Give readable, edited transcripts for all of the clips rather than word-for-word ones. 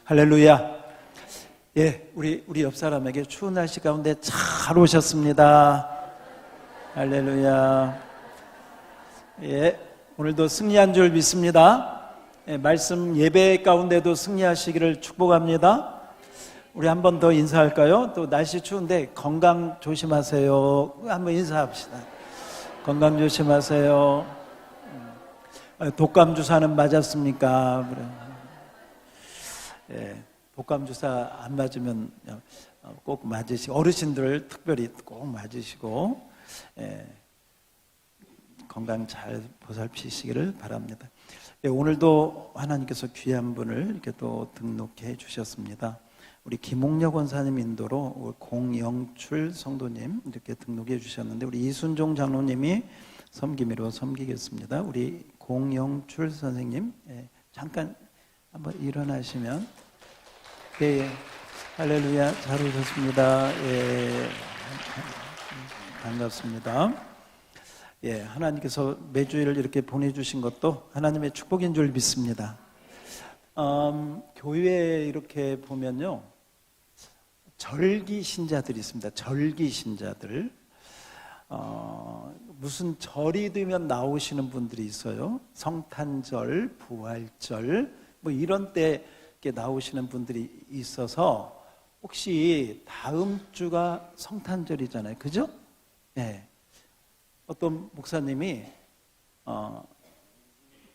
할렐루야. 예, 우리 옆 사람에게 추운 날씨 가운데 잘 오셨습니다. 할렐루야. 예, 오늘도 승리한 줄 믿습니다. 예, 말씀 예배 가운데도 승리하시기를 축복합니다. 우리 한 번 더 인사할까요? 또 날씨 추운데 건강 조심하세요. 한번 인사합시다. 건강 조심하세요. 독감 주사는 맞았습니까? 예, 독감 주사 안 맞으면 꼭 맞으시고, 어르신들 특별히 꼭 맞으시고, 예, 건강 잘 보살피시기를 바랍니다. 예, 오늘도 하나님께서 귀한 분을 이렇게 또 등록해 주셨습니다. 우리 김홍력 원사님 인도로 공영출 성도님 이렇게 등록해 주셨는데, 우리 이순종 장로님이 섬김으로 섬기겠습니다. 우리 공영출 선생님, 예, 잠깐 한번 일어나시면. 예, 할렐루야, 잘 오셨습니다. 예, 반갑습니다. 예, 하나님께서 매주일 이렇게 보내주신 것도 하나님의 축복인 줄 믿습니다. 교회에 이렇게 보면요, 절기 신자들이 있습니다. 절기 신자들. 무슨 절이 되면 나오시는 분들이 있어요. 성탄절, 부활절, 뭐 이런 때 나오시는 분들이 있어서, 혹시 다음 주가 성탄절이잖아요. 그죠? 네. 어떤 목사님이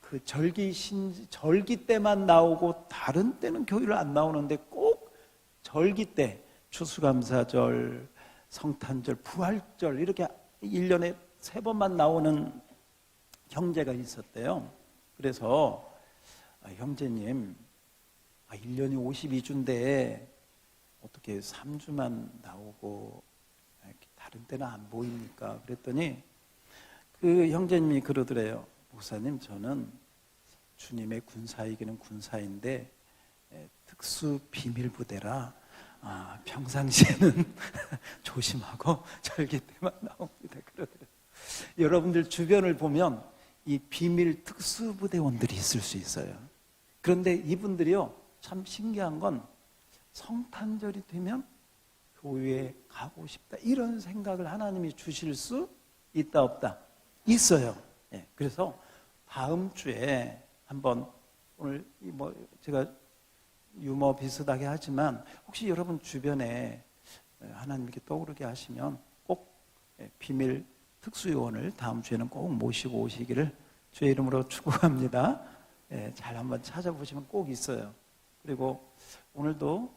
그 절기 때만 나오고 다른 때는 교회를 안 나오는데 꼭 절기 때, 추수감사절, 성탄절, 부활절 이렇게 1년에 3번만 나오는 형제가 있었대요. 그래서 형제님, 1년이 52주인데 어떻게 3주만 나오고 다른 때는 안 보입니까? 그랬더니 그 형제님이 그러더래요. 목사님, 저는 주님의 군사이기는 군사인데 특수 비밀부대라 평상시에는 조심하고 절기 때만 나옵니다. 그러더래요. 여러분들 주변을 보면 이 비밀 특수부대원들이 있을 수 있어요. 그런데 이분들이요, 참 신기한 건 성탄절이 되면 교회에 가고 싶다, 이런 생각을 하나님이 주실 수 있다 없다? 있어요. 예, 그래서 다음 주에 한번, 오늘 뭐 제가 유머 비슷하게 하지만 혹시 여러분 주변에 하나님께 떠오르게 하시면 꼭 비밀 특수요원을 다음 주에는 꼭 모시고 오시기를 주의 이름으로 축복합니다. 잘 한번 찾아보시면 꼭 있어요. 그리고 오늘도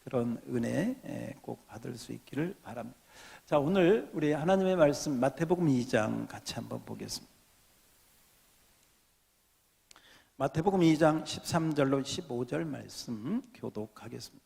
그런 은혜 꼭 받을 수 있기를 바랍니다. 자, 오늘 우리 하나님의 말씀 마태복음 2장 같이 한번 보겠습니다. 마태복음 2장 13절로 15절 말씀 교독하겠습니다.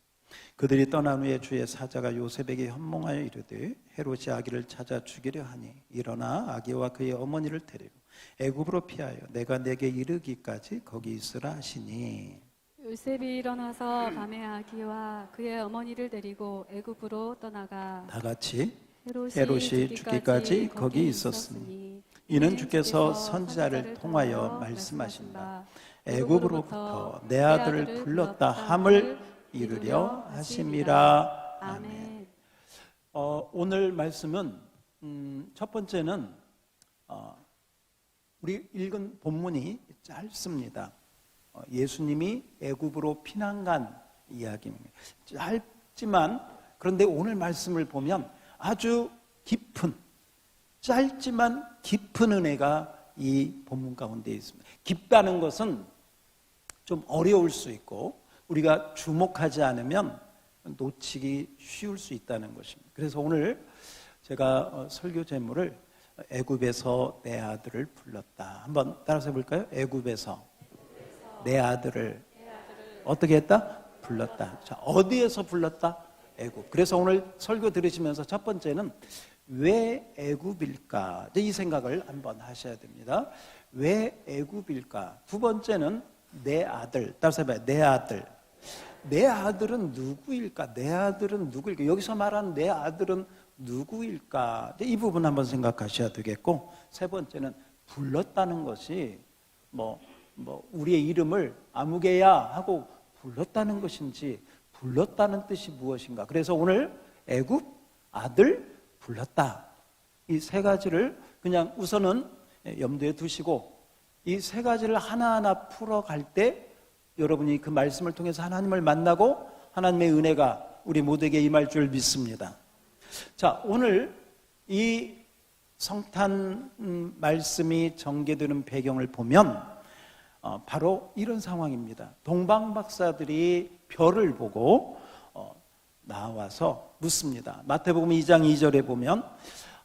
그들이 떠난 후에 주의 사자가 요셉에게 현몽하여 이르되, 헤롯이 아기를 찾아 죽이려 하니 일어나 아기와 그의 어머니를 데리고 애굽으로 피하여 내가 내게 이르기까지 거기 있으라 하시니, 요셉이 일어나서 밤에 아기와 그의 어머니를 데리고 애굽으로 떠나가 다 같이 헤롯이 죽기까지 거기 있었으니 이는 주께서 선지자를 통하여 말씀하신다. 애굽으로부터 내 아들을 불렀다 함을 이루려 하심이라. 아멘. 오늘 말씀은 첫 번째는 우리 읽은 본문이 짧습니다. 예수님이 애굽으로 피난간 이야기입니다. 짧지만, 그런데 오늘 말씀을 보면 아주 깊은, 짧지만 깊은 은혜가 이 본문 가운데 있습니다. 깊다는 것은 좀 어려울 수 있고 우리가 주목하지 않으면 놓치기 쉬울 수 있다는 것입니다. 그래서 오늘 제가 설교 제목을 애굽에서 내 아들을 불렀다, 한번 따라서 해볼까요? 애굽에서 내 아들을 어떻게 했다? 불렀다. 자, 어디에서 불렀다? 애굽. 그래서 오늘 설교 들으시면서 첫 번째는 왜 애굽일까? 이 생각을 한번 하셔야 됩니다. 왜 애굽일까? 두 번째는 내 아들. 따라서 해봐요. 내 아들. 내 아들은 누구일까? 내 아들은 누구일까? 여기서 말하는 내 아들은 누구일까? 이 부분 한번 생각하셔야 되겠고, 세 번째는 불렀다는 것이 우리의 이름을 아무개야 하고 불렀다는 것인지 불렀다는 뜻이 무엇인가? 그래서 오늘 애굽 아들 불렀다. 이 세 가지를 그냥 우선은 염두에 두시고 이 세 가지를 하나하나 풀어갈 때 여러분이 그 말씀을 통해서 하나님을 만나고 하나님의 은혜가 우리 모두에게 임할 줄 믿습니다. 자, 오늘 이 성탄 말씀이 전개되는 배경을 보면 바로 이런 상황입니다. 동방박사들이 별을 보고 나와서 묻습니다. 마태복음 2장 2절에 보면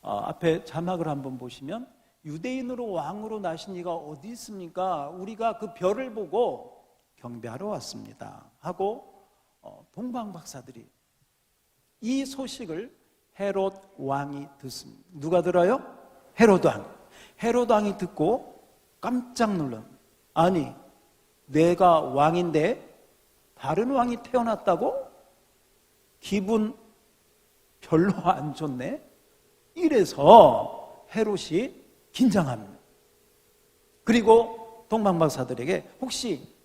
앞에 자막을 한번 보시면 유대인으로 왕으로 나신 이가 어디 있습니까? 우리가 그 별을 보고 경배하러 왔습니다 하고 동방박사들이 이 소식을 헤롯 왕이 듣습니다. 누가 들어요? 헤롯 왕. 헤롯 왕이 듣고 깜짝 놀랍니다. 아니, 내가 왕인데 다른 왕이 태어났다고? 기분 별로 안 좋네. 이래서 헤롯이 긴장합니다. 그리고 동방박사들에게 혹시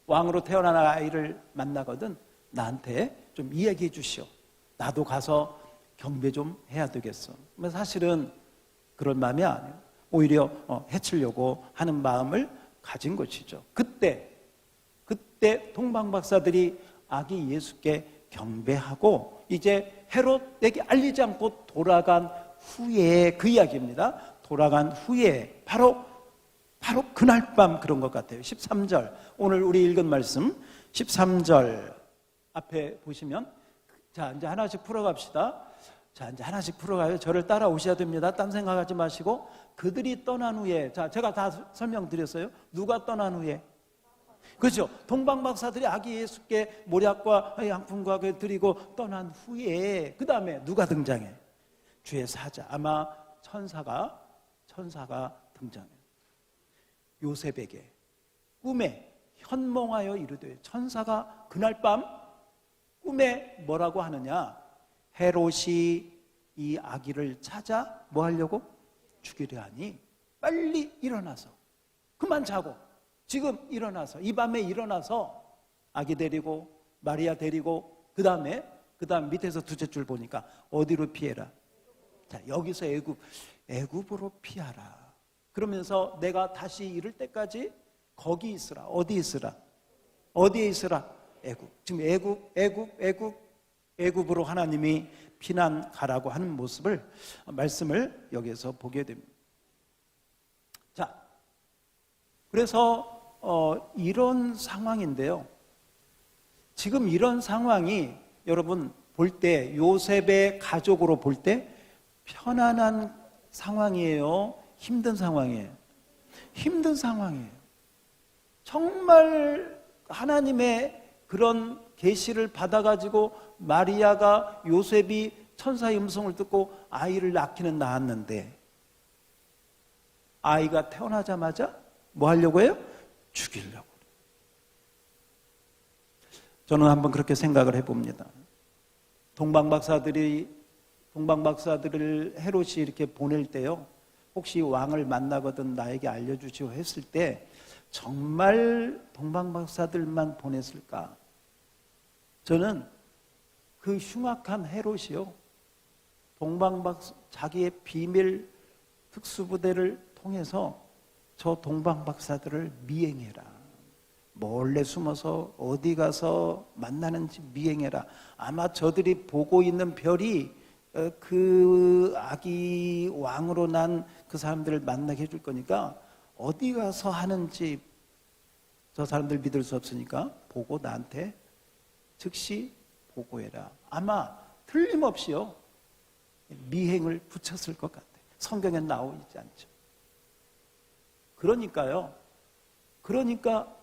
왕으로 태어난 아이를 만나거든 나한테 좀 이야기해 주시오. 나도 가서 경배 좀 해야 되겠어. 사실은 그런 마음이 아니에요. 오히려 해치려고 하는 마음을 가진 것이죠. 그때 동방박사들이 아기 예수께 경배하고 이제 헤롯에게 알리지 않고 돌아간 후에 그 이야기입니다. 돌아간 후에 바로 그날 밤 그런 것 같아요. 13절 오늘 우리 읽은 말씀 13절 앞에 보시면 자 이제 하나씩 풀어갑시다. 자 이제 하나씩 풀어가요. 저를 따라오셔야 됩니다. 딴 생각하지 마시고 그들이 떠난 후에 자 제가 다 설명드렸어요. 누가 떠난 후에? 그렇죠. 동방박사들이 아기 예수께 모략과 양품과 드리고 떠난 후에 그 다음에 누가 등장해? 주의 사자. 아마 천사가 등장해요. 요셉에게 꿈에 현몽하여 이르되 천사가 그날 밤 꿈에 뭐라고 하느냐? 헤롯이 이 아기를 찾아 뭐 하려고? 죽이려 하니 빨리 일어나서 그만 자고 지금 일어나서 이 밤에 일어나서 아기 데리고 마리아 데리고 그 다음 밑에서 두째 줄 보니까 어디로 피해라? 자 여기서 애굽으로 피하라. 그러면서 내가 다시 이를 때까지 거기 있으라. 어디 있으라? 어디에 있으라? 애굽. 지금 애굽으로 하나님이 피난 가라고 하는 말씀을 여기서 보게 됩니다. 자, 그래서 이런 상황인데요. 지금 이런 상황이 여러분 볼 때 요셉의 가족으로 볼 때 편안한 상황이에요? 힘든 상황이에요? 힘든 상황이에요. 정말 하나님의 그런 계시를 받아가지고 마리아가 요셉이 천사의 음성을 듣고 아이를 낳았는데 아이가 태어나자마자 뭐 하려고 해요? 죽이려고. 저는 한번 그렇게 생각을 해봅니다. 동방박사들을 헤롯이 이렇게 보낼 때요. 혹시 왕을 만나거든 나에게 알려주시오 했을 때 정말 동방박사들만 보냈을까? 저는 그 흉악한 헤롯이요. 자기의 비밀 특수부대를 통해서 저 동방박사들을 미행해라. 몰래 숨어서 어디 가서 만나는지 미행해라. 아마 저들이 보고 있는 별이 그 아기 왕으로 난 그 사람들을 만나게 해줄 거니까 어디 가서 하는지 저 사람들 믿을 수 없으니까 보고 나한테 즉시 보고해라. 아마 틀림없이요 미행을 붙였을 것 같아요. 성경에 나오지 않죠. 그러니까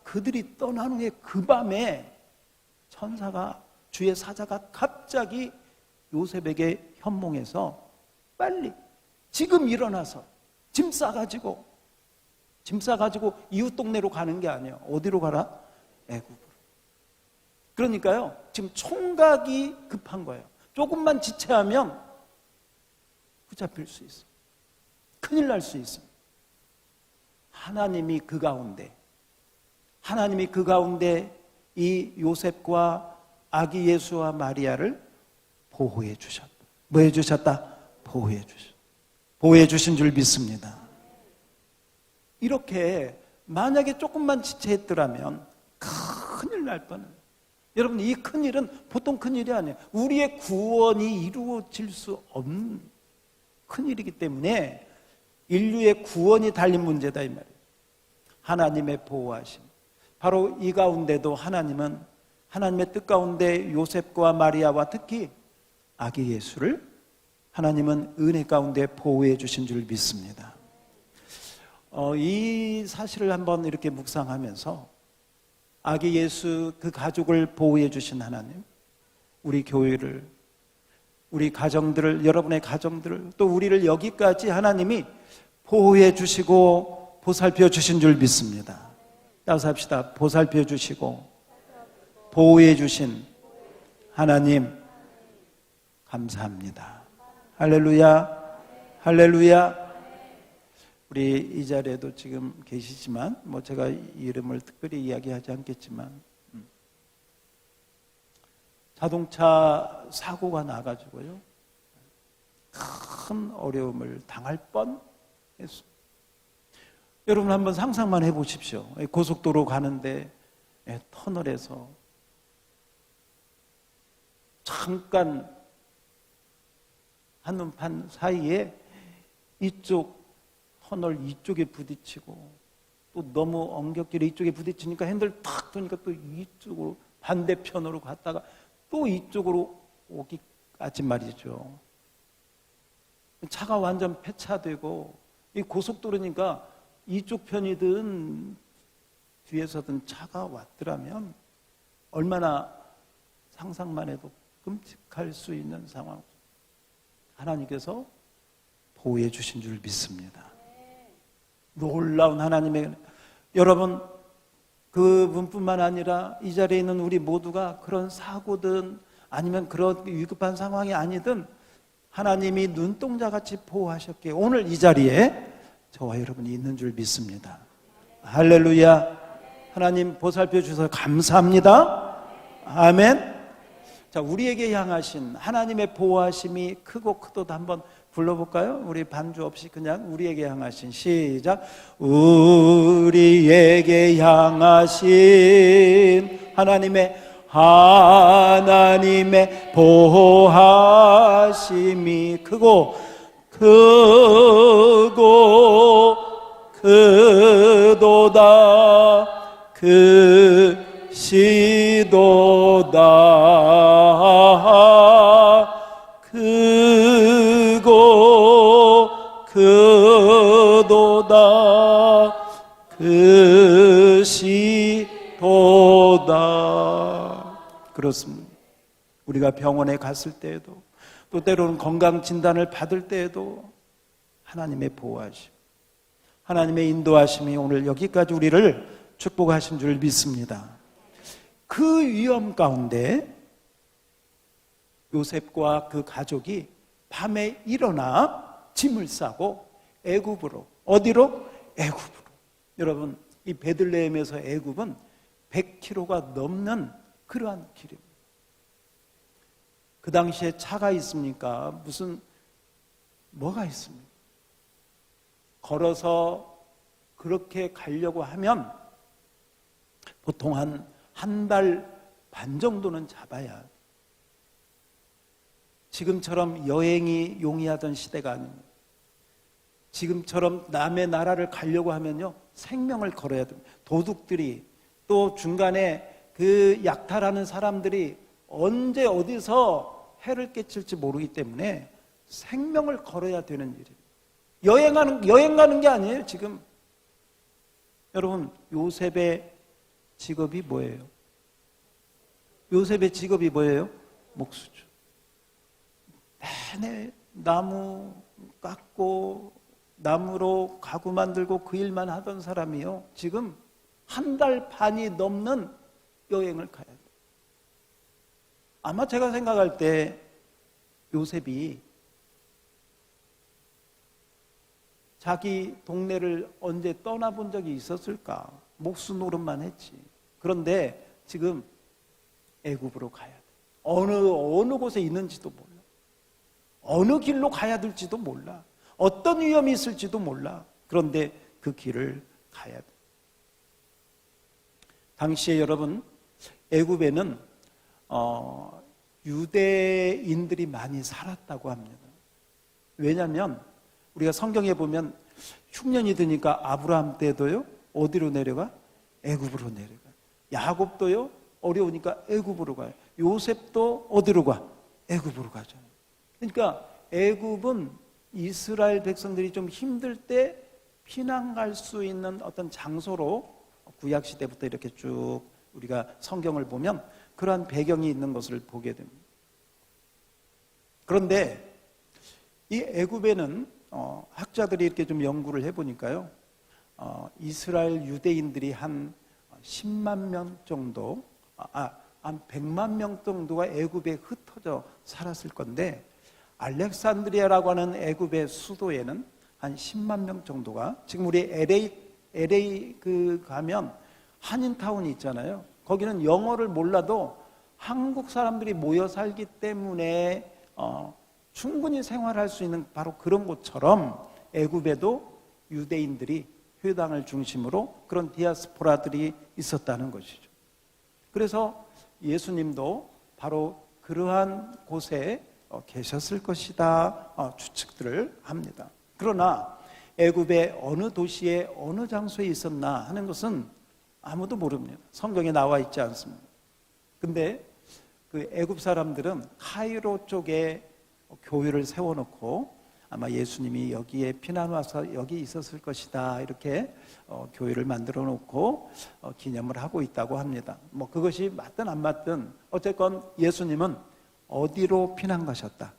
그들이 떠난 후에 그 밤에 주의 사자가 갑자기 요셉에게 현몽해서 빨리 지금 일어나서 짐 싸가지고 이웃 동네로 가는 게 아니에요. 어디로 가라? 애굽으로. 그러니까요 지금 총각이 급한 거예요. 조금만 지체하면 붙잡힐 수 있어요. 큰일 날 수 있어요. 하나님이 그 가운데 이 요셉과 아기 예수와 마리아를 보호해 주셨다. 뭐 해 주셨다? 보호해 주셨다. 보호해 주신 줄 믿습니다. 이렇게 만약에 조금만 지체했더라면 큰일 날 뻔해요. 여러분, 이 큰일은 보통 큰일이 아니에요. 우리의 구원이 이루어질 수 없는 큰일이기 때문에 인류의 구원이 달린 문제다 이 말이에요. 하나님의 보호하심. 바로 이 가운데도 하나님은 하나님의 뜻 가운데 요셉과 마리아와 특히 아기 예수를 하나님은 은혜 가운데 보호해 주신 줄 믿습니다. 이 사실을 한번 이렇게 묵상하면서 아기 예수 그 가족을 보호해 주신 하나님, 우리 교회를, 우리 가정들을, 여러분의 가정들을, 또 우리를 여기까지 하나님이 보호해 주시고 보살펴 주신 줄 믿습니다. 따라서 합시다. 보살펴 주시고 보호해 주신 하나님 감사합니다. 할렐루야, 할렐루야. 우리 이 자리에도 지금 계시지만 뭐 제가 이름을 특별히 이야기하지 않겠지만 자동차 사고가 나가지고요 큰 어려움을 당할 뻔했습니다. 여러분 한번 상상만 해보십시오. 고속도로 가는데 터널에서 잠깐 한눈판 사이에 이쪽 터널 이쪽에 부딪히고 또 너무 엉겹길에 이쪽에 부딪히니까 핸들 탁 도니까 또 이쪽으로 반대편으로 갔다가 또 이쪽으로 오기까지 말이죠. 차가 완전 폐차되고 이 고속도로니까 이쪽 편이든 뒤에서든 차가 왔더라면 얼마나 상상만 해도 끔찍할 수 있는 상황. 하나님께서 보호해 주신 줄 믿습니다. 놀라운 하나님의, 여러분 그분뿐만 아니라 이 자리에 있는 우리 모두가 그런 사고든 아니면 그런 위급한 상황이 아니든 하나님이 눈동자같이 보호하셨기에 오늘 이 자리에 저와 여러분이 있는 줄 믿습니다. 할렐루야. 하나님 보살펴 주셔서 감사합니다. 아멘. 자, 우리에게 향하신 하나님의 보호하심이 크고 크도다 한번 불러볼까요? 우리 반주 없이 그냥 우리에게 향하신, 시작. 우리에게 향하신 하나님의 보호하심이 크고 크도다 크시도다. 그렇습니다. 우리가 병원에 갔을 때에도 또 때로는 건강 진단을 받을 때에도 하나님의 보호하심, 하나님의 인도하심이 오늘 여기까지 우리를 축복하신 줄 믿습니다. 그 위험 가운데 요셉과 그 가족이 밤에 일어나 짐을 싸고 애굽으로, 어디로? 애굽으로. 여러분, 이 베들레헴에서 애굽은 100km가 넘는 그러한 길입니다. 그 당시에 차가 있습니까? 무슨 뭐가 있습니까? 걸어서 그렇게 가려고 하면 보통 한 달 반 정도는 잡아야, 지금처럼 여행이 용이하던 시대가 아닙니다. 지금처럼 남의 나라를 가려고 하면요 생명을 걸어야 됩니다. 도둑들이, 또 중간에 그 약탈하는 사람들이 언제 어디서 해를 끼칠지 모르기 때문에 생명을 걸어야 되는 일이에요. 여행 가는 게 아니에요. 지금 여러분, 요셉의 직업이 뭐예요? 요셉의 직업이 뭐예요? 목수죠. 내내 나무 깎고 나무로 가구 만들고 그 일만 하던 사람이요, 지금 한 달 반이 넘는 여행을 가야 돼요. 아마 제가 생각할 때 요셉이 자기 동네를 언제 떠나본 적이 있었을까? 목수 노릇만 했지. 그런데 지금 애굽으로 가야 돼. 어느 곳에 있는지도 몰라. 어느 길로 가야 될지도 몰라. 어떤 위험이 있을지도 몰라. 그런데 그 길을 가야 돼. 당시에 여러분, 애굽에는 유대인들이 많이 살았다고 합니다. 왜냐하면 우리가 성경에 보면 흉년이 드니까 아브라함 때도요, 어디로 내려가? 애굽으로 내려가. 야곱도요, 어려우니까 애굽으로 가요. 요셉도 어디로 가? 애굽으로 가잖아요. 그러니까 애굽은 이스라엘 백성들이 좀 힘들 때 피난 갈 수 있는 어떤 장소로 구약 시대부터 이렇게 쭉 우리가 성경을 보면 그러한 배경이 있는 것을 보게 됩니다. 그런데 이 애굽에는 학자들이 이렇게 좀 연구를 해보니까요, 이스라엘 유대인들이 한 10만 명 정도, 한 100만 명 정도가 애굽에 흩어져 살았을 건데, 알렉산드리아라고 하는 애굽의 수도에는 한 10만 명 정도가, 지금 우리 LA 가면 한인타운이 있잖아요. 거기는 영어를 몰라도 한국 사람들이 모여 살기 때문에 충분히 생활할 수 있는 바로 그런 곳처럼 애굽에도 유대인들이 회당을 중심으로 그런 디아스포라들이 있었다는 것이죠. 그래서 예수님도 바로 그러한 곳에 계셨을 것이다 추측들을 합니다. 그러나 애굽의 어느 도시에 어느 장소에 있었나 하는 것은 아무도 모릅니다. 성경에 나와 있지 않습니다. 근데 그 애굽 사람들은 카이로 쪽에 교회를 세워놓고 아마 예수님이 여기에 피난 와서 여기 있었을 것이다 이렇게 교회를 만들어 놓고 기념을 하고 있다고 합니다. 뭐 그것이 맞든 안 맞든 어쨌건 예수님은 어디로 피난 가셨다?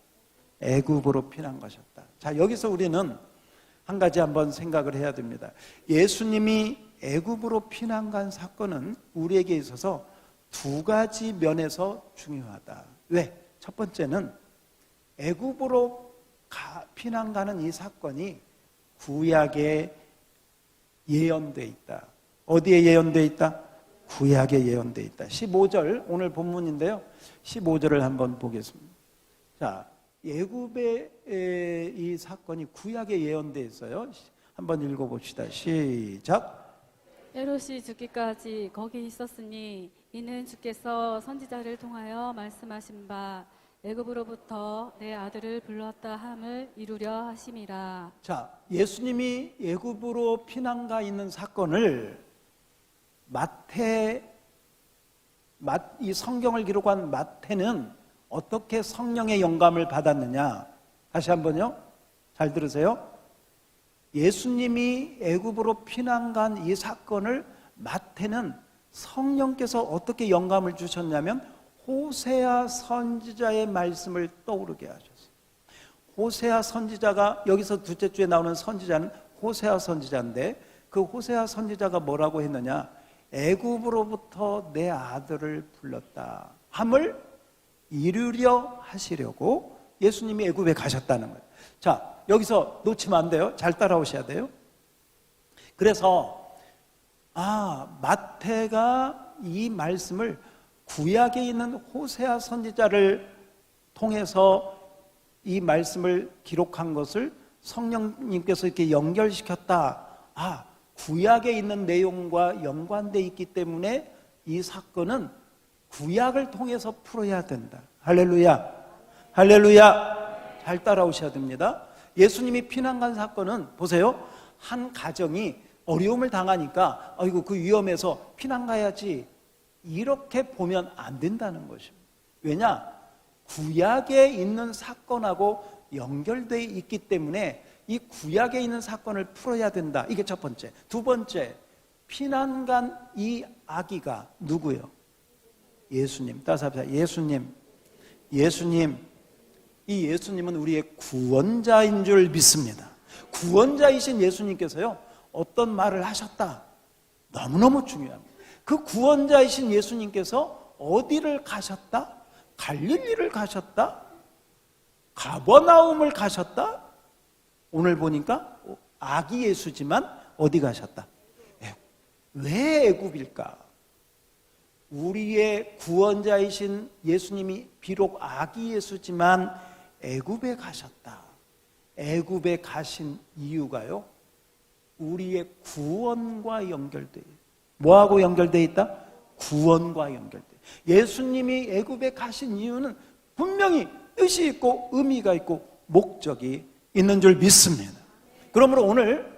애굽으로 피난 가셨다. 자, 여기서 우리는 한 가지 한번 생각을 해야 됩니다. 예수님이 애굽으로 피난 간 사건은 우리에게 있어서 두 가지 면에서 중요하다. 왜? 첫 번째는 애굽으로 피난 가는 이 사건이 구약에 예언되어 있다. 어디에 예언되어 있다? 구약에 예언되어 있다. 15절 오늘 본문인데요. 15절을 한번 보겠습니다. 자, 애굽의 이 사건이 구약에 예언되어 있어요. 한번 읽어봅시다. 시작. 헤롯이 죽기까지 거기 있었으니 이는 주께서 선지자를 통하여 말씀하신 바 애굽으로부터 내 아들을 불렀다 함을 이루려 하심이라. 자, 예수님이 애굽으로 피난가 있는 사건을 이 성경을 기록한 마태는 어떻게 성령의 영감을 받았느냐? 다시 한번요. 잘 들으세요. 예수님이 애굽으로 피난 간 이 사건을 마태는 성령께서 어떻게 영감을 주셨냐면 호세아 선지자의 말씀을 떠오르게 하셨어요. 호세아 선지자가 여기서 둘째 주에 나오는 선지자는 호세아 선지자인데 그 호세아 선지자가 뭐라고 했느냐? 애굽으로부터 내 아들을 불렀다 함을 이루려 하시려고 예수님이 애굽에 가셨다는 거예요. 자, 여기서 놓치면 안 돼요. 잘 따라오셔야 돼요. 그래서 마태가 이 말씀을 구약에 있는 호세아 선지자를 통해서 이 말씀을 기록한 것을 성령님께서 이렇게 연결시켰다. 구약에 있는 내용과 연관되어 있기 때문에 이 사건은 구약을 통해서 풀어야 된다. 할렐루야. 할렐루야. 잘 따라오셔야 됩니다. 예수님이 피난 간 사건은 보세요. 한 가정이 어려움을 당하니까 아이고 그 위험해서 피난 가야지 이렇게 보면 안 된다는 것입니다. 왜냐? 구약에 있는 사건하고 연결되어 있기 때문에 이 구약에 있는 사건을 풀어야 된다. 이게 첫 번째. 두 번째, 피난 간 이 아기가 누구예요? 예수님. 따라서 합시다. 예수님. 이 예수님은 우리의 구원자인 줄 믿습니다. 구원자이신 예수님께서요, 어떤 말을 하셨다. 너무너무 중요합니다. 그 구원자이신 예수님께서 어디를 가셨다? 갈릴리를 가셨다? 가버나움을 가셨다? 오늘 보니까 아기 예수지만 어디 가셨다? 왜 애굽일까? 우리의 구원자이신 예수님이 비록 아기 예수지만 애굽에 가셨다. 애굽에 가신 이유가요, 우리의 구원과 연결돼 있다. 뭐하고 연결돼 있다? 구원과 연결돼 있다. 예수님이 애굽에 가신 이유는 분명히 뜻이 있고 의미가 있고 목적이 있는 줄 믿습니다. 그러므로 오늘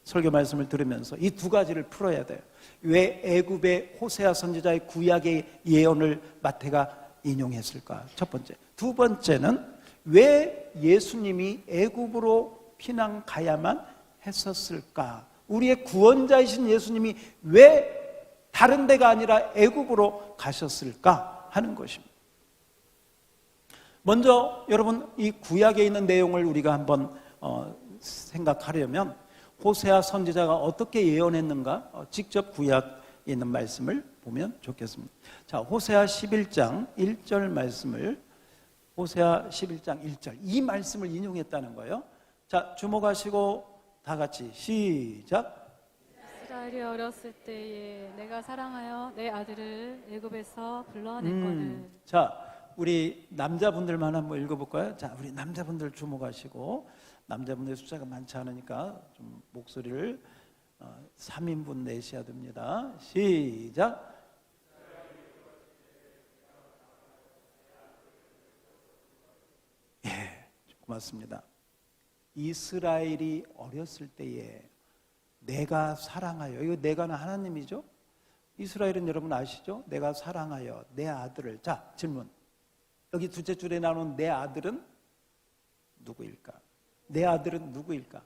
설교 말씀을 들으면서 이 두 가지를 풀어야 돼요. 왜 애굽의 호세아 선지자의 구약의 예언을 마태가 인용했을까? 첫 번째. 두 번째는 왜 예수님이 애굽으로 피난 가야만 했었을까? 우리의 구원자이신 예수님이 왜 다른 데가 아니라 애굽으로 가셨을까 하는 것입니다. 먼저 여러분, 이 구약에 있는 내용을 우리가 한번 생각하려면 호세아 선지자가 어떻게 예언했는가 직접 구약에 있는 말씀을 보면 좋겠습니다. 자, 호세아 11장 1절 말씀을, 호세아 11장 1절, 이 말씀을 인용했다는 거예요. 자, 주목하시고 다 같이 시작. 이스라엘이 어렸을 때에 내가 사랑하여 내 아들을 애굽에서 불러냈거늘. 자, 우리 남자분들만 한번 읽어볼까요? 자, 우리 남자분들 주목하시고, 남자분들 숫자가 많지 않으니까 좀 목소리를 3인분 내셔야 됩니다. 시작. 예, 고맙습니다. 이스라엘이 어렸을 때에 내가 사랑하여, 이거 내가는 하나님이죠. 이스라엘은 여러분 아시죠? 내가 사랑하여 내 아들을. 자, 질문. 여기 둘째 줄에 나오는 내 아들은 누구일까? 내 아들은 누구일까?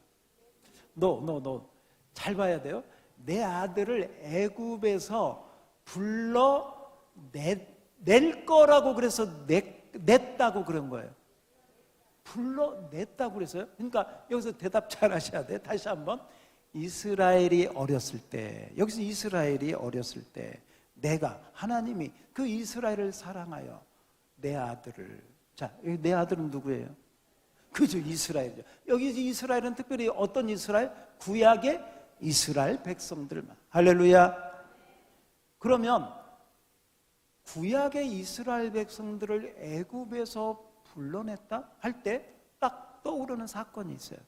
너 잘 봐야 돼요. 내 아들을 애굽에서 불러낼 거라고 그래서 냈다고 그런 거예요. 불러냈다고 그랬어요. 그러니까 여기서 대답 잘 하셔야 돼요. 다시 한번. 이스라엘이 어렸을 때, 여기서 이스라엘이 어렸을 때 내가, 하나님이 그 이스라엘을 사랑하여 내 아들을. 자, 여기 내 아들은 누구예요? 그죠, 이스라엘이죠. 여기 이스라엘은 특별히 어떤 이스라엘? 구약의 이스라엘 백성들만. 할렐루야. 그러면 구약의 이스라엘 백성들을 애굽에서 불러냈다 할 때 딱 떠오르는 사건이 있어요.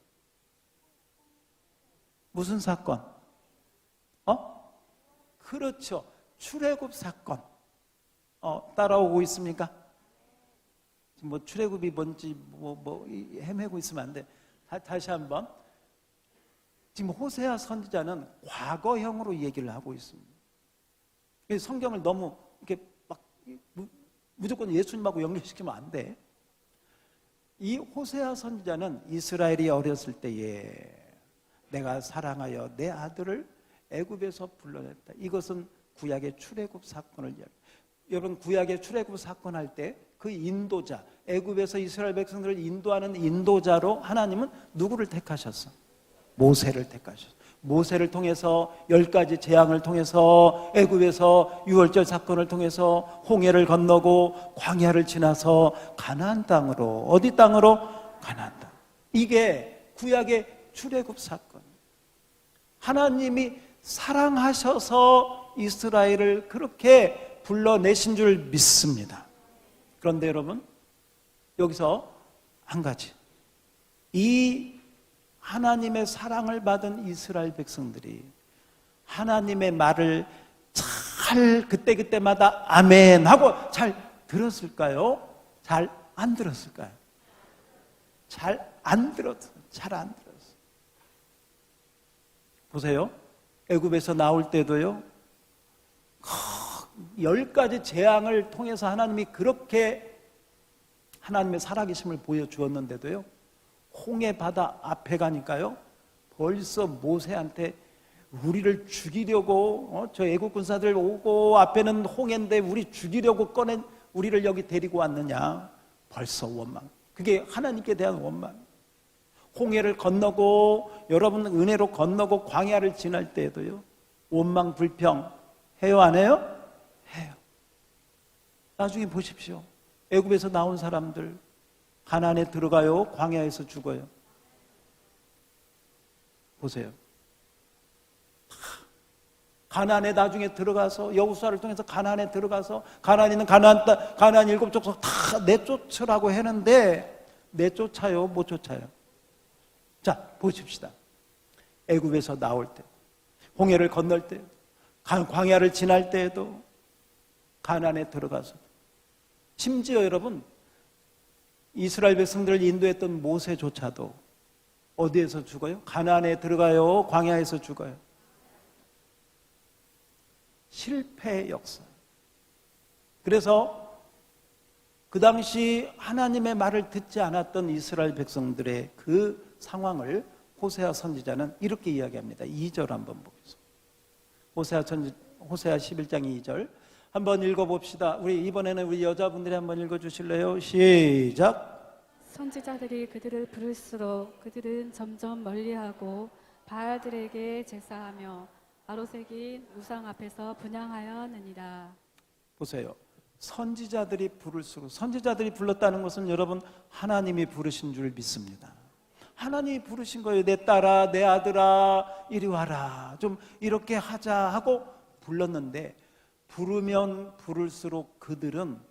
무슨 사건? 그렇죠. 출애굽 사건. 따라오고 있습니까? 뭐 출애굽이 뭔지 헤매고 있으면 안 돼. 다시 한번. 지금 호세아 선지자는 과거형으로 얘기를 하고 있습니다. 성경을 너무 이렇게 막 무조건 예수님하고 연결시키면 안 돼. 이 호세아 선지자는 이스라엘이 어렸을 때에 내가 사랑하여 내 아들을 애굽에서 불러냈다. 이것은 구약의 출애굽 사건을 이야기해요. 여러분, 구약의 출애굽 사건 할 때 그 인도자, 애굽에서 이스라엘 백성들을 인도하는 인도자로 하나님은 누구를 택하셨어? 모세를 택하셨어. 모세를 통해서 10가지 재앙을 통해서 애굽에서 유월절 사건을 통해서 홍해를 건너고 광야를 지나서 가나안 땅으로, 어디 땅으로? 가나안 땅. 이게 구약의 출애굽 사건. 하나님이 사랑하셔서 이스라엘을 그렇게 불러내신 줄 믿습니다. 그런데 여러분, 여기서 한 가지, 이 하나님의 사랑을 받은 이스라엘 백성들이 하나님의 말을 잘 그때마다 아멘 하고 잘 들었을까요? 잘 안 들었을까요? 잘 안 들었어요. 보세요. 애굽에서 나올 때도요, 10가지 재앙을 통해서 하나님이 그렇게 하나님의 살아계심을 보여주었는데도요, 홍해 바다 앞에 가니까요, 벌써 모세한테 우리를 죽이려고, 저 애국 군사들 오고 앞에는 홍해인데 우리 죽이려고 꺼낸 우리를 여기 데리고 왔느냐. 벌써 원망. 그게 하나님께 대한 원망. 홍해를 건너고, 여러분 은혜로 건너고 광야를 지날 때에도요, 원망 불평 해요, 안 해요? 해요. 나중에 보십시오. 애굽에서 나온 사람들 가나안에 들어가요, 광야에서 죽어요. 보세요. 가나안에 나중에 들어가서 여호수아를 통해서 가나안에 들어가서 가나안에 있는 가나안 7족속 다 내쫓으라고 했는데 내쫓아요, 못 쫓아요? 자, 보십시다. 애굽에서 나올 때, 홍해를 건널 때, 광야를 지날 때에도 가나안에 들어가서, 심지어 여러분 이스라엘 백성들을 인도했던 모세조차도 어디에서 죽어요? 가나안에 들어가요, 광야에서 죽어요? 실패의 역사. 그래서 그 당시 하나님의 말을 듣지 않았던 이스라엘 백성들의 그 상황을 호세아 선지자는 이렇게 이야기합니다. 2절 한번 보겠습니다. 호세아 11장 2절 한번 읽어봅시다. 이번에는 우리 여자분들이 한번 읽어주실래요? 시작. 선지자들이 그들을 부를수록 그들은 점점 멀리하고 바알들에게 제사하며 아로색인 우상 앞에서 분향하였느니라. 보세요. 선지자들이 부를수록, 선지자들이 불렀다는 것은 여러분 하나님이 부르신 줄 믿습니다. 하나님이 부르신 거예요. 내 딸아, 내 아들아, 이리 와라, 좀 이렇게 하자 하고 불렀는데, 부르면 부를수록 그들은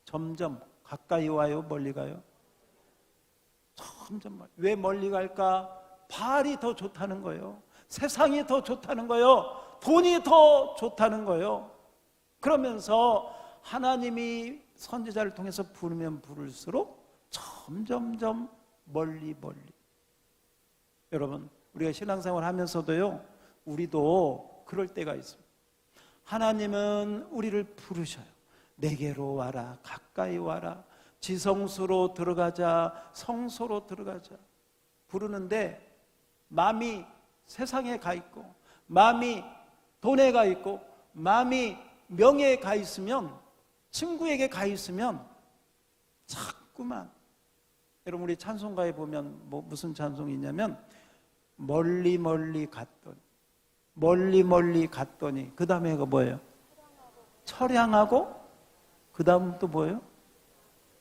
점점 가까이 와요, 멀리 가요? 점점 멀리. 왜 멀리 갈까? 바알이 더 좋다는 거예요. 세상이 더 좋다는 거예요. 돈이 더 좋다는 거예요. 그러면서 하나님이 선지자를 통해서 부르면 부를수록 점점점 멀리. 여러분, 우리가 신앙생활 하면서도요, 우리도 그럴 때가 있습니다. 하나님은 우리를 부르셔요. 내게로 와라, 가까이 와라, 지성소로 들어가자, 성소로 들어가자 부르는데 마음이 세상에 가 있고, 마음이 돈에 가 있고, 마음이 명예에 가 있으면, 친구에게 가 있으면 자꾸만, 여러분 우리 찬송가에 보면 무슨 찬송이 있냐면 멀리 갔더니 그 다음에가 뭐예요? 처량하고 그 다음 또 뭐예요?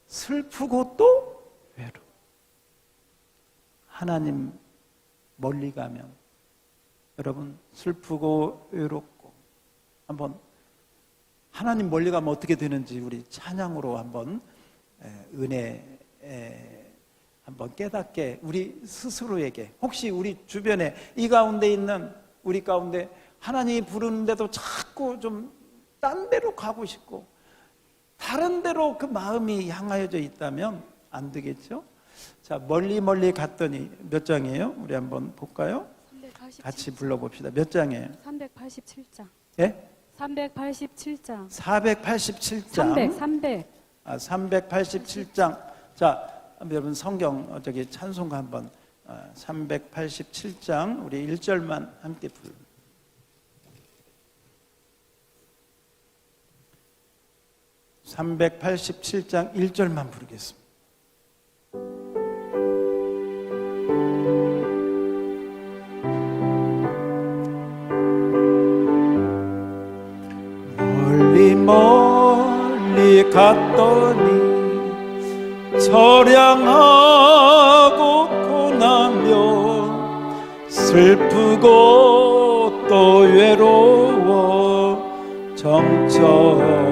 슬프고 또 외로워. 하나님 멀리 가면 여러분 슬프고 외롭고, 한번 하나님 멀리 가면 어떻게 되는지 우리 찬양으로 한번 은혜 한번 깨닫게, 우리 스스로에게, 혹시 우리 주변에 이 가운데 있는 우리 가운데 하나님이 부르는데도 자꾸 좀 딴 데로 가고 싶고 다른 데로 그 마음이 향하여져 있다면 안 되겠죠? 자, 멀리 갔더니 몇 장이에요? 우리 한번 볼까요? 387. 같이 불러봅시다. 몇 장이에요? 387장. 예? 387장. 487장. 387장. 자, 여러분 성경 찬송가 한번 387장 우리 1절만 함께 불러. 387장 1절만 부르겠습니다. 멀리 갔더니 처량하고 고나며 슬프고 또 외로워 정처없이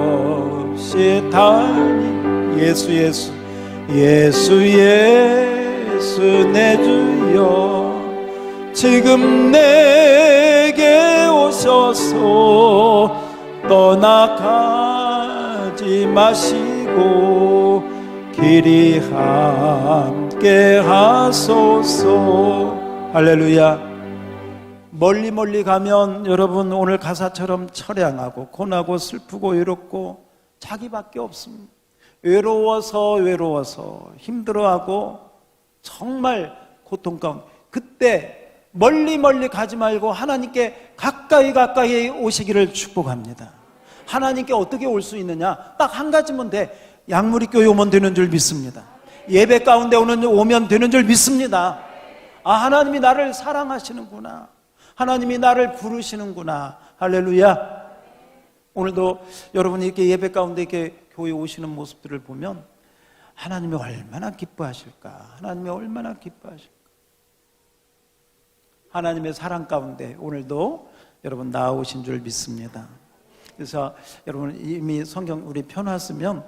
다니 예수 내 주여 지금 내게 오셔서 떠나가지 마시고 길이 함께 하소서. 할렐루야. 멀리 가면 여러분 오늘 가사처럼 처량하고 고나고 슬프고 외롭고 자기밖에 없습니다. 외로워서 힘들어하고 정말 고통 가운데, 그때 멀리 가지 말고 하나님께 가까이 오시기를 축복합니다. 하나님께 어떻게 올 수 있느냐? 딱 한 가지면 돼. 양무리교회 오면 되는 줄 믿습니다. 예배 가운데 오면 되는 줄 믿습니다. 아, 하나님이 나를 사랑하시는구나, 하나님이 나를 부르시는구나. 할렐루야. 오늘도 여러분이 이렇게 예배 가운데 이렇게 교회 오시는 모습들을 보면 하나님이 얼마나 기뻐하실까, 하나님이 얼마나 기뻐하실까. 하나님의 사랑 가운데 오늘도 여러분 나오신 줄 믿습니다. 그래서 여러분 이미 성경 우리 펴놨으면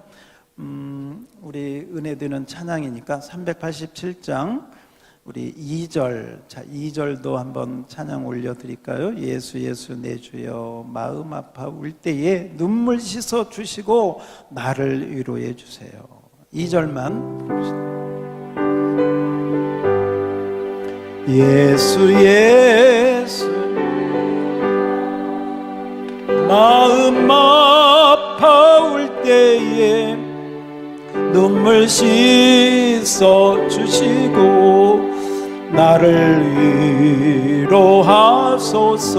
우리 은혜 되는 찬양이니까 387장 우리 2절, 자 2절도 한번 찬양 올려드릴까요? 예수 예수 내 주여 마음 아파 울 때에 눈물 씻어 주시고 나를 위로해 주세요. 2절만 부릅시다. 예수 예수 마음 아파 울 때에 눈물 씻어 주시고 나를 위로하소서.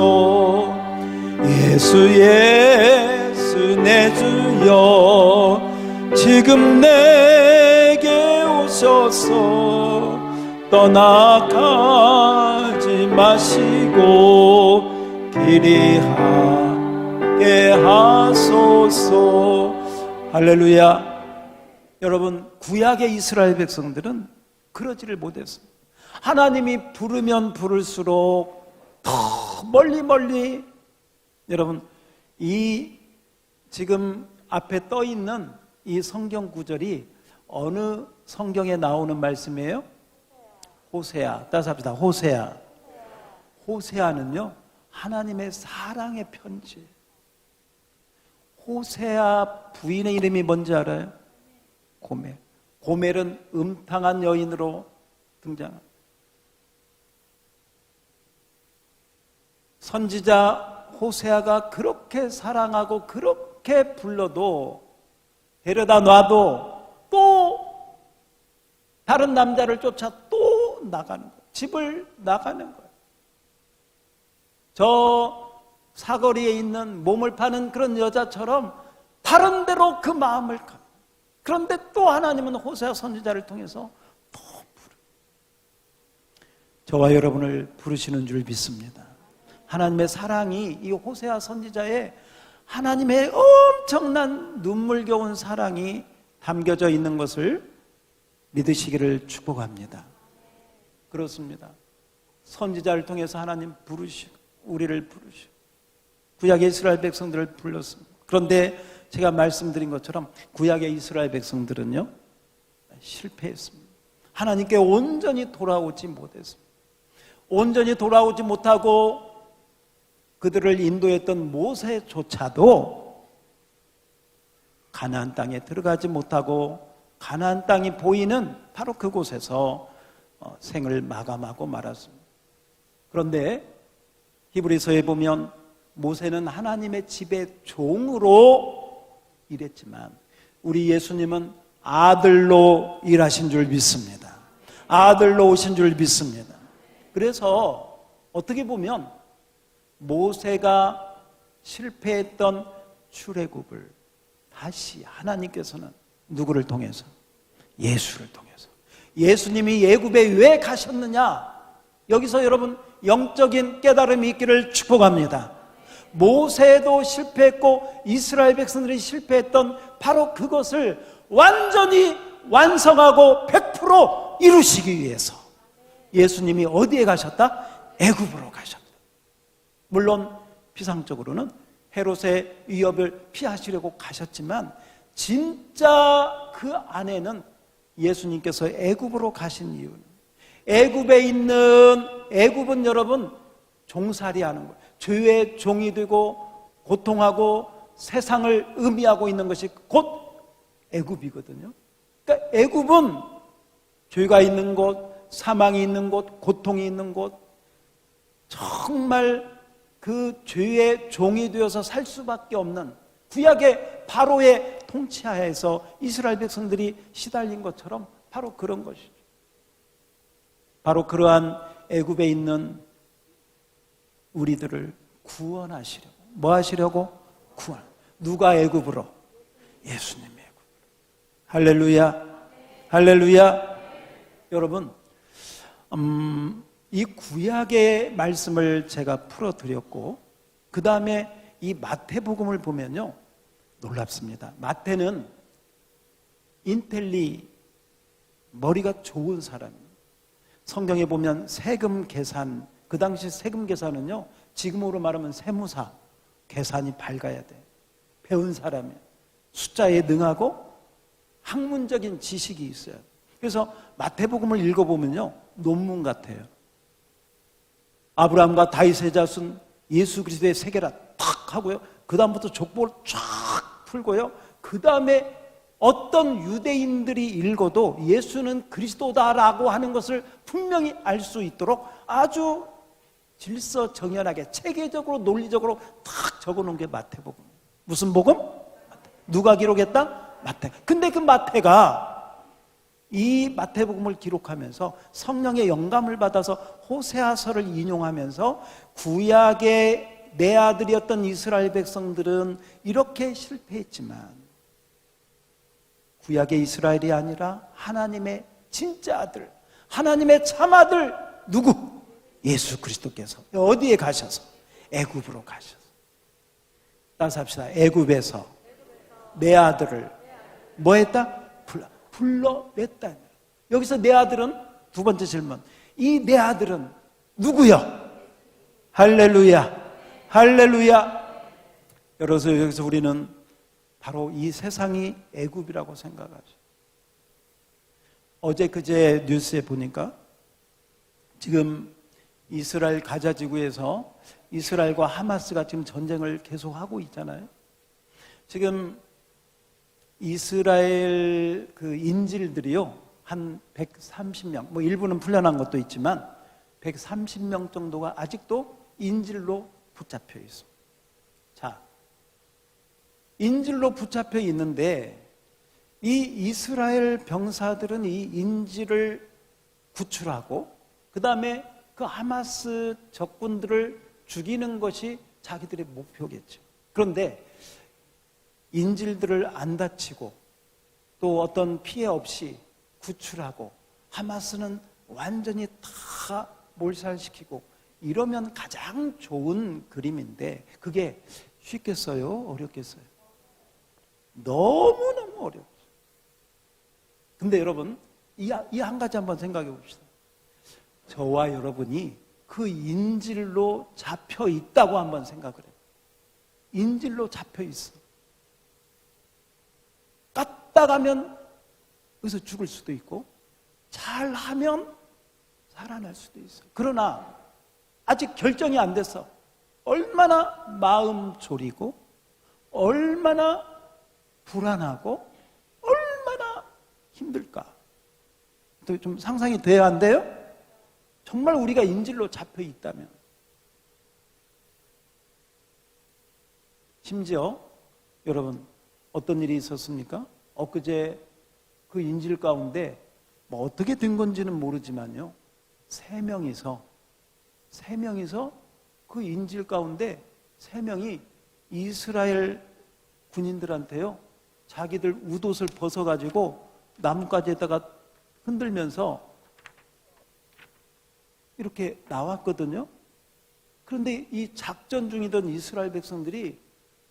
예수 예수 내 주여 지금 내게 오셔서 떠나가지 마시고 길이 하게 하소서. 할렐루야. 여러분 구약의 이스라엘 백성들은 그러지를 못했습니다. 하나님이 부르면 부를수록 더 멀리 여러분 이 지금 앞에 떠 있는 이 성경 구절이 어느 성경에 나오는 말씀이에요? 호세아. 따라서 합시다. 호세아. 호세아는요 하나님의 사랑의 편지. 호세아 부인의 이름이 뭔지 알아요? 고멜. 고멜은 음탕한 여인으로 등장합니다. 선지자 호세아가 그렇게 사랑하고 그렇게 불러도 데려다 놔도 또 다른 남자를 쫓아 또 나가는 거예요. 집을 나가는 거예요. 저 사거리에 있는 몸을 파는 그런 여자처럼 다른 데로 그 마음을 가. 그런데 또 하나님은 호세아 선지자를 통해서 또 부르. 저와 여러분을 부르시는 줄 믿습니다. 하나님의 사랑이 이 호세아 선지자의 하나님의 엄청난 눈물겨운 사랑이 담겨져 있는 것을 믿으시기를 축복합니다. 그렇습니다. 선지자를 통해서 하나님 부르시고 우리를 부르시고 구약의 이스라엘 백성들을 불렀습니다. 그런데 제가 말씀드린 것처럼 구약의 이스라엘 백성들은요 실패했습니다. 하나님께 온전히 돌아오지 못했습니다. 온전히 돌아오지 못하고 그들을 인도했던 모세조차도 가나안 땅에 들어가지 못하고 가나안 땅이 보이는 바로 그곳에서 생을 마감하고 말았습니다. 그런데 히브리서에 보면 모세는 하나님의 집의 종으로 일했지만 우리 예수님은 아들로 일하신 줄 믿습니다. 아들로 오신 줄 믿습니다. 그래서 어떻게 보면 모세가 실패했던 출애굽을 다시 하나님께서는 누구를 통해서? 예수를 통해서. 예수님이 애굽에 왜 가셨느냐? 여기서 여러분 영적인 깨달음이 있기를 축복합니다. 모세도 실패했고 이스라엘 백성들이 실패했던 바로 그것을 완전히 완성하고 100% 이루시기 위해서 예수님이 어디에 가셨다? 애굽으로 가셨다. 물론 피상적으로는 헤롯의 위협을 피하시려고 가셨지만 진짜 그 안에는 예수님께서 애굽으로 가신 이유는 애굽에 있는 애굽은 여러분 종살이 하는 거예요. 죄의 종이 되고 고통하고 세상을 의미하고 있는 것이 곧 애굽이거든요. 그러니까 애굽은 죄가 있는 곳, 사망이 있는 곳, 고통이 있는 곳, 정말 그 죄의 종이 되어서 살 수밖에 없는 구약의 바로의 통치하에서 이스라엘 백성들이 시달린 것처럼 바로 그런 것이죠. 바로 그러한 애굽에 있는 우리들을 구원하시려고. 뭐 하시려고? 구원. 누가 애굽으로? 예수님의 애굽으로. 할렐루야. 할렐루야. 여러분 이 구약의 말씀을 제가 풀어드렸고 그 다음에 이 마태복음을 보면요 놀랍습니다. 마태는 인텔리 머리가 좋은 사람입니다. 성경에 보면 세금 계산, 그 당시 세금 계산은요 지금으로 말하면 세무사, 계산이 밝아야 돼. 배운 사람이야. 숫자에 능하고 학문적인 지식이 있어요. 그래서 마태복음을 읽어보면요, 논문 같아요. 아브라함과 다윗의 자손 예수 그리스도의 세계라 탁 하고요, 그 다음부터 족보를 쫙 풀고요, 그 다음에 어떤 유대인들이 읽어도 예수는 그리스도다라고 하는 것을 분명히 알 수 있도록 아주 질서정연하게 체계적으로 논리적으로 탁 적어놓은 게 마태복음. 무슨 복음? 누가 기록했다? 마태. 근데 그 마태가 이 마태복음을 기록하면서 성령의 영감을 받아서 호세아서를 인용하면서 구약의 내 아들이었던 이스라엘 백성들은 이렇게 실패했지만 구약의 이스라엘이 아니라 하나님의 진짜 아들, 하나님의 참 아들 누구? 예수 그리스도께서 어디에 가셔서? 애굽으로 가셔서. 따라서 합시다. 애굽에서 내 아들을 뭐 했다? 불러냈다. 여기서 내 아들은 두 번째 질문. 이 내 아들은 누구요? 할렐루야. 할렐루야. 여기서 우리는 바로 이 세상이 애굽이라고 생각하죠. 어제 그제 뉴스에 보니까 지금 이스라엘 가자 지구에서 이스라엘과 하마스가 지금 전쟁을 계속하고 있잖아요. 지금 이스라엘 그 인질들이요, 한 130명, 뭐 일부는 풀려난 것도 있지만 130명 정도가 아직도 인질로 붙잡혀 있어. 자, 인질로 붙잡혀 있는데 이 이스라엘 병사들은 이 인질을 구출하고 그 다음에 그 하마스 적군들을 죽이는 것이 자기들의 목표겠죠. 그런데 인질들을 안 다치고 또 어떤 피해 없이 구출하고 하마스는 완전히 다 몰살시키고 이러면 가장 좋은 그림인데 그게 쉽겠어요? 어렵겠어요? 너무너무 어렵죠. 근데 여러분, 이 한 가지 한번 생각해 봅시다. 저와 여러분이 그 인질로 잡혀 있다고 한번 생각을 해요. 인질로 잡혀 있어. 까딱하면 여기서 죽을 수도 있고 잘하면 살아날 수도 있어. 그러나 아직 결정이 안 됐어. 얼마나 마음 졸이고 얼마나 불안하고 얼마나 힘들까. 또 좀 상상이 돼야 안 돼요? 정말 우리가 인질로 잡혀 있다면. 심지어 여러분 어떤 일이 있었습니까? 엊그제 그 인질 가운데 뭐 어떻게 된 건지는 모르지만요, 세 명이서 그 인질 가운데 3명이 이스라엘 군인들한테요, 자기들 웃옷을 벗어가지고 나뭇가지에다가 흔들면서 이렇게 나왔거든요. 그런데 이 작전 중이던 이스라엘 백성들이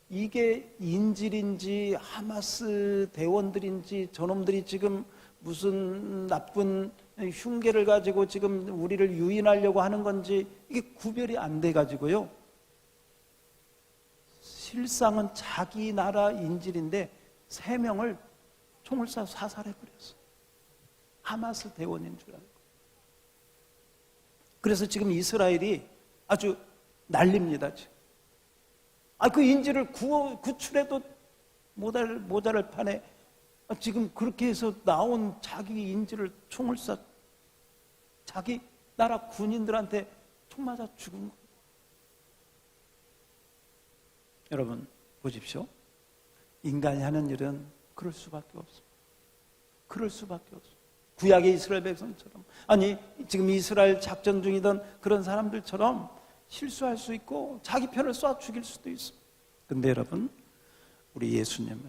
이게 인질인지 하마스 대원들인지 저놈들이 지금 무슨 나쁜 흉계를 가지고 지금 우리를 유인하려고 하는 건지 이게 구별이 안 돼가지고요, 실상은 자기 나라 인질인데 3명을 총을 쏴 사살해버렸어. 하마스 대원인 줄 알고. 그래서 지금 이스라엘이 아주 난립니다. 지금. 그 인질을 구출해도 모자랄 판에 지금 그렇게 해서 나온 자기 인질을 총을 쏴 자기 나라 군인들한테 총 맞아 죽은 거예요. 여러분 보십시오. 인간이 하는 일은 그럴 수밖에 없습니다. 그럴 수밖에 없습니다. 구약의 이스라엘 백성처럼, 아니 지금 이스라엘 작전 중이던 그런 사람들처럼 실수할 수 있고 자기 편을 쏴 죽일 수도 있습니다. 근데 여러분, 우리 예수님은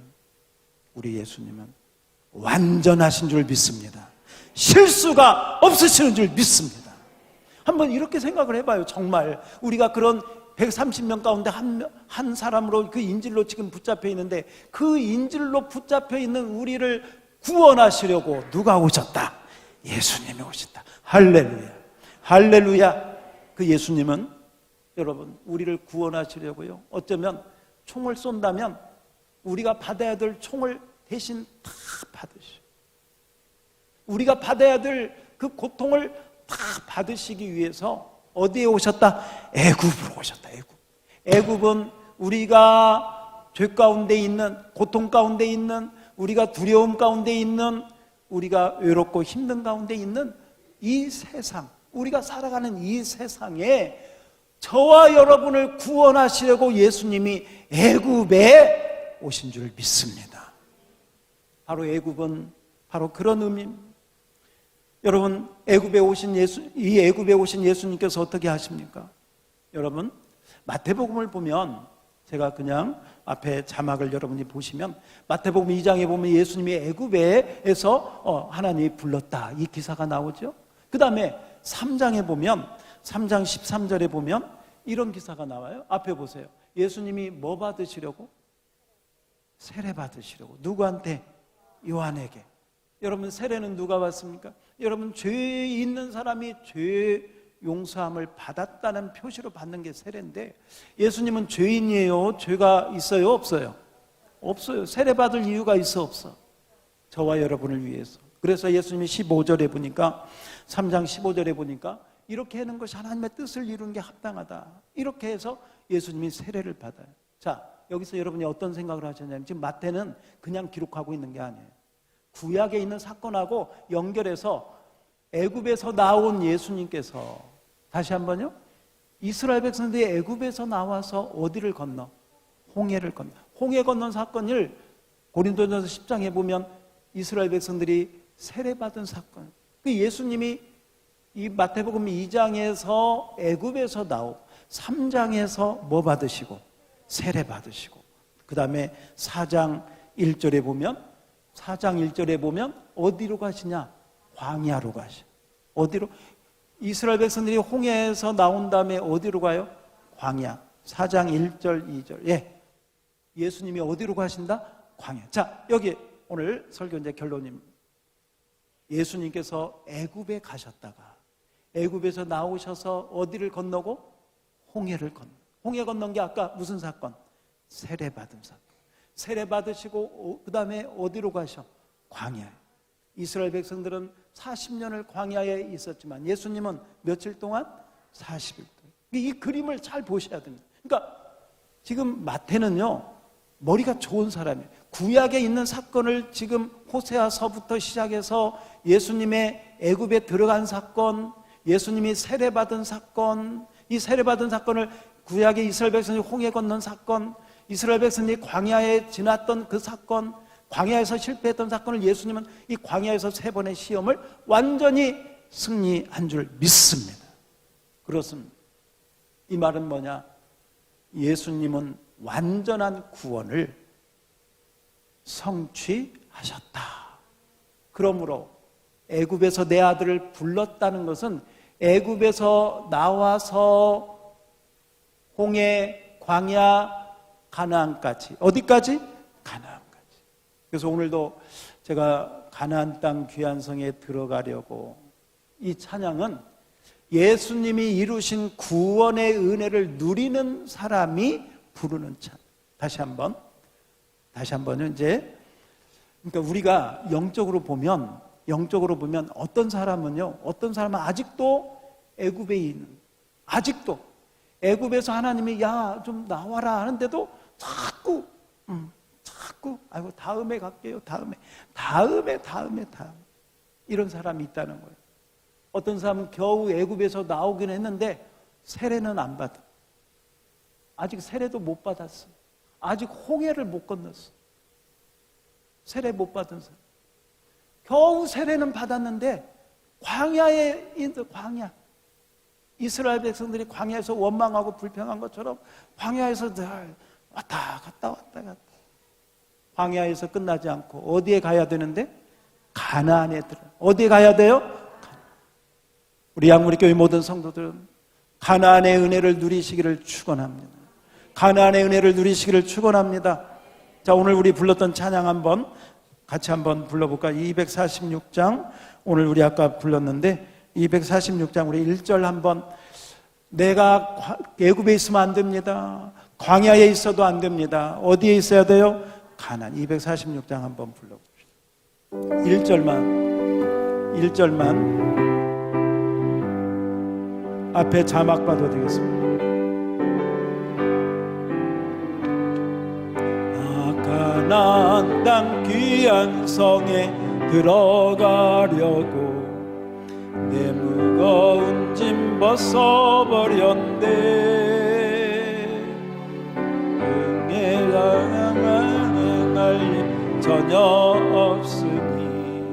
완전하신 줄 믿습니다. 실수가 없으시는 줄 믿습니다. 한번 이렇게 생각을 해봐요. 정말 우리가 그런 130명 가운데 한 사람으로 그 인질로 지금 붙잡혀 있는데 그 인질로 붙잡혀 있는 우리를 구원하시려고 누가 오셨다? 예수님이 오셨다. 할렐루야. 할렐루야. 그 예수님은 여러분, 우리를 구원하시려고요. 어쩌면 총을 쏜다면 우리가 받아야 될 총을 대신 다 받으시고, 우리가 받아야 될 그 고통을 다 받으시기 위해서 어디에 오셨다? 애굽으로 오셨다. 애굽은 우리가 죄 가운데 있는, 고통 가운데 있는, 우리가 두려움 가운데 있는, 우리가 외롭고 힘든 가운데 있는 이 세상, 우리가 살아가는 이 세상에 저와 여러분을 구원하시려고 예수님이 애굽에 오신 줄 믿습니다. 바로 애굽은 바로 그런 의미입니다. 여러분, 애굽에 오신 예수님께서 어떻게 하십니까? 여러분, 마태복음을 보면, 제가 그냥 앞에 자막을 여러분이 보시면 마태복음 2장에 보면 예수님이 애굽에서 하나님이 불렀다, 이 기사가 나오죠. 그 다음에 3장에 보면, 3장 13절에 보면 이런 기사가 나와요. 앞에 보세요. 예수님이 뭐 받으시려고? 세례 받으시려고. 누구한테? 요한에게. 여러분, 세례는 누가 받습니까? 여러분, 죄 있는 사람이 죄 용서함을 받았다는 표시로 받는 게 세례인데, 예수님은 죄인이에요? 죄가 있어요? 없어요? 없어요. 세례 받을 이유가 있어? 없어? 저와 여러분을 위해서. 그래서 예수님이 15절에 보니까, 3장 15절에 보니까 이렇게 하는 것이 하나님의 뜻을 이루는 게 합당하다, 이렇게 해서 예수님이 세례를 받아요. 자, 여기서 여러분이 어떤 생각을 하셨냐면, 지금 마태는 그냥 기록하고 있는 게 아니에요. 구약에 있는 사건하고 연결해서 애굽에서 나온 예수님께서, 다시 한번요, 이스라엘 백성들이 애굽에서 나와서 어디를 건너? 홍해를 건너. 홍해 건넌 사건을 고린도전서 10장에 보면 이스라엘 백성들이 세례받은 사건. 그 예수님이 이 마태복음 2장에서 애굽에서 나오고 3장에서 뭐 받으시고? 세례 받으시고, 그 다음에 4장 1절에 보면 어디로 가시냐? 광야로 가시. 어디로? 이스라엘 백성들이 홍해에서 나온 다음에 어디로 가요? 광야. 4장 1절 2절. 예, 예수님이 어디로 가신다? 광야. 자, 여기 오늘 설교 이제 결론입니다. 예수님께서 애굽에 가셨다가 애굽에서 나오셔서 어디를 건너고? 홍해를 건너. 홍해 건넌 게 아까 무슨 사건? 세례 받은 사건. 세례 받으시고 그 다음에 어디로 가셔? 광야에. 이스라엘 백성들은 40년을 광야에 있었지만 예수님은 며칠 동안? 40일 동안. 이 그림을 잘 보셔야 됩니다. 그러니까 지금 마태는요, 머리가 좋은 사람이에요. 구약에 있는 사건을 지금 호세아서부터 시작해서 예수님의 애굽에 들어간 사건, 예수님이 세례받은 사건, 이 세례받은 사건을 구약의 이스라엘 백성이 홍해 건넌 사건, 이스라엘 백성이 광야에 지났던 그 사건, 광야에서 실패했던 사건을 예수님은 이 광야에서 3번의 시험을 완전히 승리한 줄 믿습니다. 그렇습니다. 이 말은 뭐냐? 예수님은 완전한 구원을 성취하셨다. 그러므로 애굽에서 내 아들을 불렀다는 것은 애굽에서 나와서 홍해, 광야, 가나안까지. 어디까지? 가나안까지. 그래서 오늘도 제가 가나안 땅 귀한 성에 들어가려고, 이 찬양은 예수님이 이루신 구원의 은혜를 누리는 사람이 부르는 찬. 다시 한번요. 이제 그러니까 우리가 영적으로 보면 어떤 사람은 아직도 애굽에 있는, 아직도 애굽에서 하나님이 야 좀 나와라 하는데도 자꾸 아이고 다음에 갈게요. 다음에 이런 사람이 있다는 거예요. 어떤 사람은 겨우 애굽에서 나오긴 했는데 세례는 안 받아. 아직 세례도 못 받았어. 아직 홍해를 못 건넜어. 세례 못 받은 사람. 겨우 세례는 받았는데 광야에 있는 광야. 이스라엘 백성들이 광야에서 원망하고 불평한 것처럼 광야에서 늘 왔다 갔다. 광야에서 끝나지 않고 어디에 가야 되는데? 가나안에 들어. 어디에 가야 돼요? 우리 양무리교회 모든 성도들은 가나안의 은혜를 누리시기를 축원합니다. 가나안의 은혜를 누리시기를 축원합니다. 자, 오늘 우리 불렀던 찬양 같이 한번 불러볼까? 246장, 오늘 우리 아까 불렀는데 246장 우리 1절 한번 내가 애굽에 있으면 안 됩니다. 광야에 있어도 안 됩니다. 어디에 있어야 돼요? 가나안. 246장 한번 불러봅시다. 1절만 앞에 자막 봐도 되겠습니다. 가나안 땅 귀한 성에 들어가려고 내 무거운 짐 벗어버렸네. 응애당할 일 전혀 없으니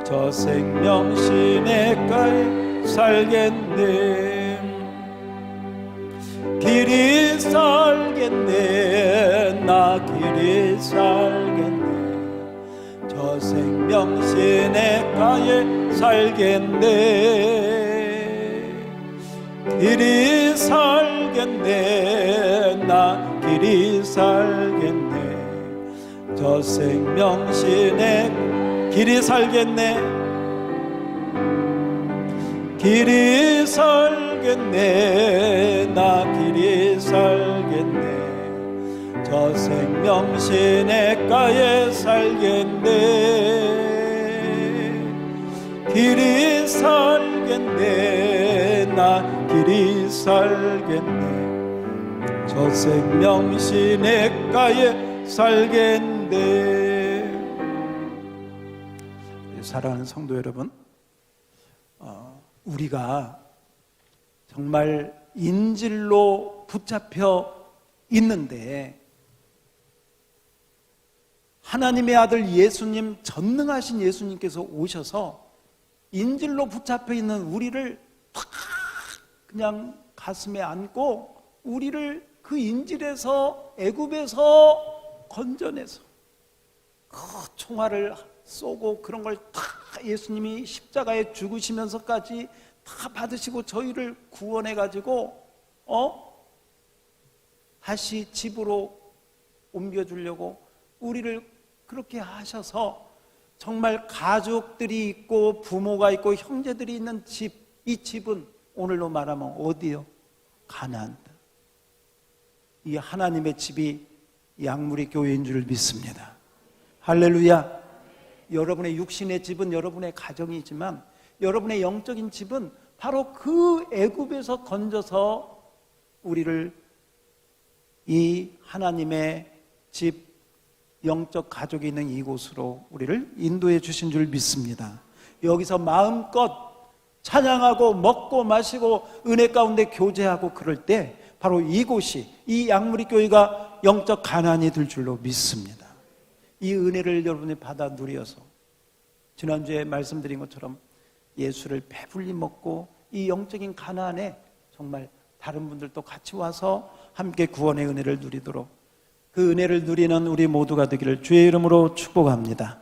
저 생명 시냇가에 살겠네. 길이 살겠네. 나 길이 살겠네. 저 생명 시냇가에 살겠네. 길이 살겠네. 나 길이 살겠네. 저 생명 시냇 길이 살겠네. 길이 살겠네. 나 길이 살겠네. 저 생명 시냇가에 살겠네. 길이 살겠네. 나 길이 살겠네. 저 생명 시냇가에 살겠네. 사랑하는 성도 여러분, 우리가 정말 인질로 붙잡혀 있는데 하나님의 아들 예수님, 전능하신 예수님께서 오셔서 인질로 붙잡혀 있는 우리를 탁 그냥 가슴에 안고 우리를 그 인질에서, 애굽에서 건져내서 그 총알을 쏘고 그런 걸 다 예수님이 십자가에 죽으시면서까지 다 받으시고 저희를 구원해가지고 다시 집으로 옮겨주려고 우리를 그렇게 하셔서 정말 가족들이 있고 부모가 있고 형제들이 있는 집, 이 집은 오늘로 말하면 어디요? 가나안. 이 하나님의 집이 양무리 교회인 줄 믿습니다. 할렐루야. 여러분의 육신의 집은 여러분의 가정이지만 여러분의 영적인 집은 바로 그 애굽에서 건져서 우리를 이 하나님의 집, 영적 가족이 있는 이곳으로 우리를 인도해 주신 줄 믿습니다. 여기서 마음껏 찬양하고 먹고 마시고 은혜 가운데 교제하고 그럴 때 바로 이곳이, 이 양무리 교회가 영적 가나안이 될 줄로 믿습니다. 이 은혜를 여러분이 받아 누려서 지난주에 말씀드린 것처럼 예수를 배불리 먹고 이 영적인 가나안에 정말 다른 분들도 같이 와서 함께 구원의 은혜를 누리도록 그 은혜를 누리는 우리 모두가 되기를 주의 이름으로 축복합니다.